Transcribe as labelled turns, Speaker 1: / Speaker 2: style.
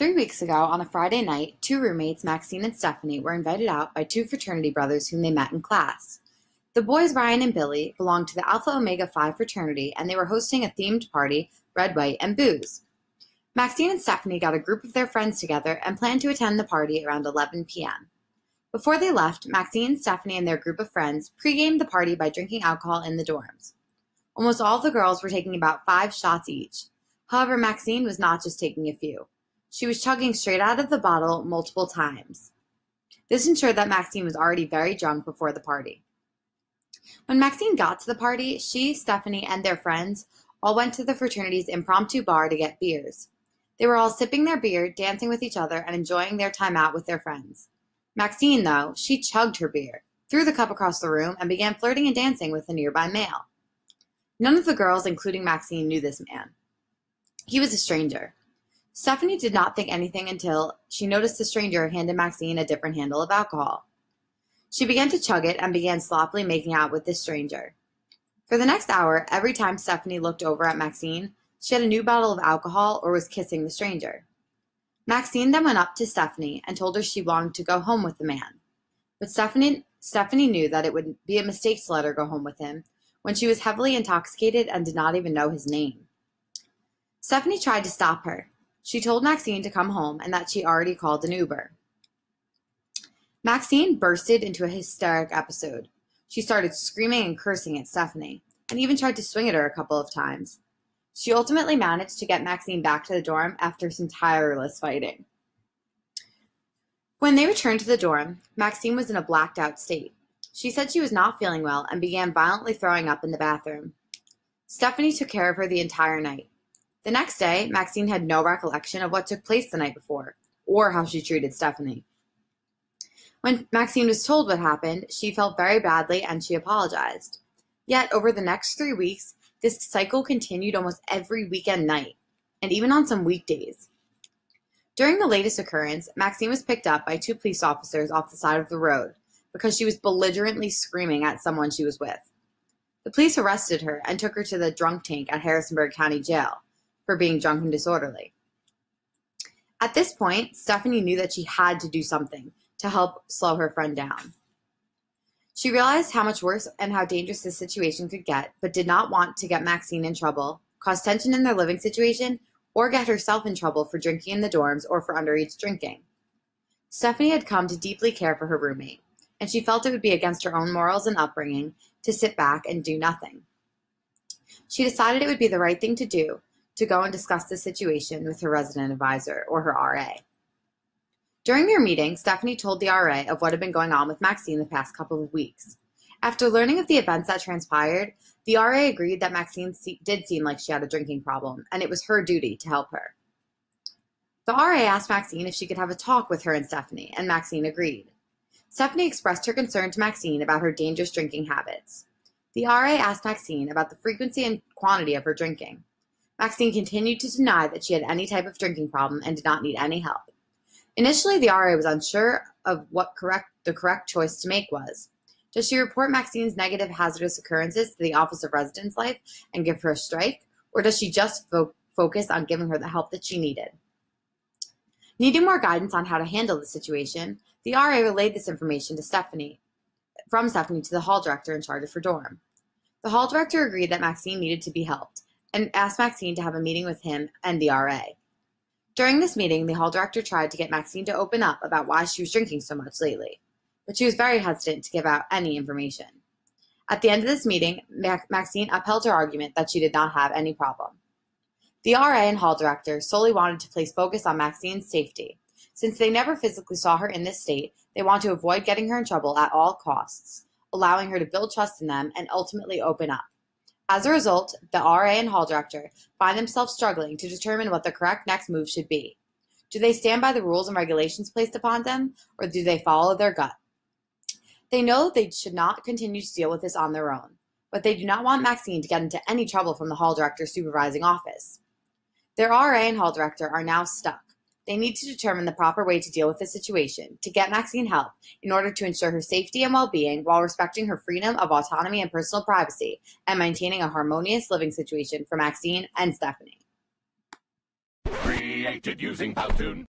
Speaker 1: 3 weeks ago, on a Friday night, two roommates, Maxine and Stephanie, were invited out by two fraternity brothers whom they met in class. The boys, Ryan and Billy, belonged to the Alpha Omega Phi fraternity, and they were hosting a themed party, red, white, and booze. Maxine and Stephanie got a group of their friends together and planned to attend the party around 11 p.m. Before they left, Maxine, Stephanie, and their group of friends pre-gamed the party by drinking alcohol in the dorms. Almost all of the girls were taking about 5 shots each. However, Maxine was not just taking a few. She was chugging straight out of the bottle multiple times. This ensured that Maxine was already very drunk before the party. When Maxine got to the party, she, Stephanie, and their friends all went to the fraternity's impromptu bar to get beers. They were all sipping their beer, dancing with each other, and enjoying their time out with their friends. Maxine, though, she chugged her beer, threw the cup across the room, and began flirting and dancing with a nearby male. None of the girls, including Maxine, knew this man. He was a stranger. Stephanie did not think anything until she noticed the stranger handed Maxine a different handle of alcohol. She began to chug it and began sloppily making out with this stranger. For the next hour, every time Stephanie looked over at Maxine, she had a new bottle of alcohol or was kissing the stranger. Maxine then went up to Stephanie and told her she wanted to go home with the man. But Stephanie knew that it would be a mistake to let her go home with him when she was heavily intoxicated and did not even know his name. Stephanie tried to stop her. She told Maxine to come home and that she already called an Uber. Maxine bursted into a hysteric episode. She started screaming and cursing at Stephanie, and even tried to swing at her a couple of times. She ultimately managed to get Maxine back to the dorm after some tireless fighting. When they returned to the dorm, Maxine was in a blacked out state. She said she was not feeling well and began violently throwing up in the bathroom. Stephanie took care of her the entire night. The next day, Maxine had no recollection of what took place the night before, or how she treated Stephanie. When Maxine was told what happened, she felt very badly and she apologized. Yet, over the next 3 weeks, this cycle continued almost every weekend night, and even on some weekdays. During the latest occurrence, Maxine was picked up by 2 police officers off the side of the road because she was belligerently screaming at someone she was with. The police arrested her and took her to the drunk tank at Harrisonburg County Jail for being drunk and disorderly. At this point, Stephanie knew that she had to do something to help slow her friend down. She realized how much worse and how dangerous this situation could get, but did not want to get Maxine in trouble, cause tension in their living situation, or get herself in trouble for drinking in the dorms or for underage drinking. Stephanie had come to deeply care for her roommate, and she felt it would be against her own morals and upbringing to sit back and do nothing. She decided it would be the right thing to do to go and discuss the situation with her resident advisor or her RA. During their meeting, Stephanie told the RA of what had been going on with Maxine the past couple of weeks. After learning of the events that transpired, the RA agreed that Maxine did seem like she had a drinking problem, and it was her duty to help her. The RA asked Maxine if she could have a talk with her and Stephanie, and Maxine agreed. Stephanie expressed her concern to Maxine about her dangerous drinking habits. The RA asked Maxine about the frequency and quantity of her drinking. Maxine continued to deny that she had any type of drinking problem and did not need any help. Initially, the RA was unsure of what the correct choice to make was. Does she report Maxine's negative hazardous occurrences to the Office of Residence Life and give her a strike, or does she just focus on giving her the help that she needed? Needing more guidance on how to handle the situation, the RA relayed this information to from Stephanie to the hall director in charge of her dorm. The hall director agreed that Maxine needed to be helped and asked Maxine to have a meeting with him and the RA. During this meeting, the hall director tried to get Maxine to open up about why she was drinking so much lately, but she was very hesitant to give out any information. At the end of this meeting, Maxine upheld her argument that she did not have any problem. The RA and hall director solely wanted to place focus on Maxine's safety. Since they never physically saw her in this state, they want to avoid getting her in trouble at all costs, allowing her to build trust in them and ultimately open up. As a result, the RA and hall director find themselves struggling to determine what the correct next move should be. Do they stand by the rules and regulations placed upon them, or do they follow their gut? They know they should not continue to deal with this on their own, but they do not want Maxine to get into any trouble from the hall director's supervising office. Their RA and hall director are now stuck. They need to determine the proper way to deal with the situation, to get Maxine help, in order to ensure her safety and well-being while respecting her freedom of autonomy and personal privacy, and maintaining a harmonious living situation for Maxine and Stephanie.
Speaker 2: Created using Powtoon.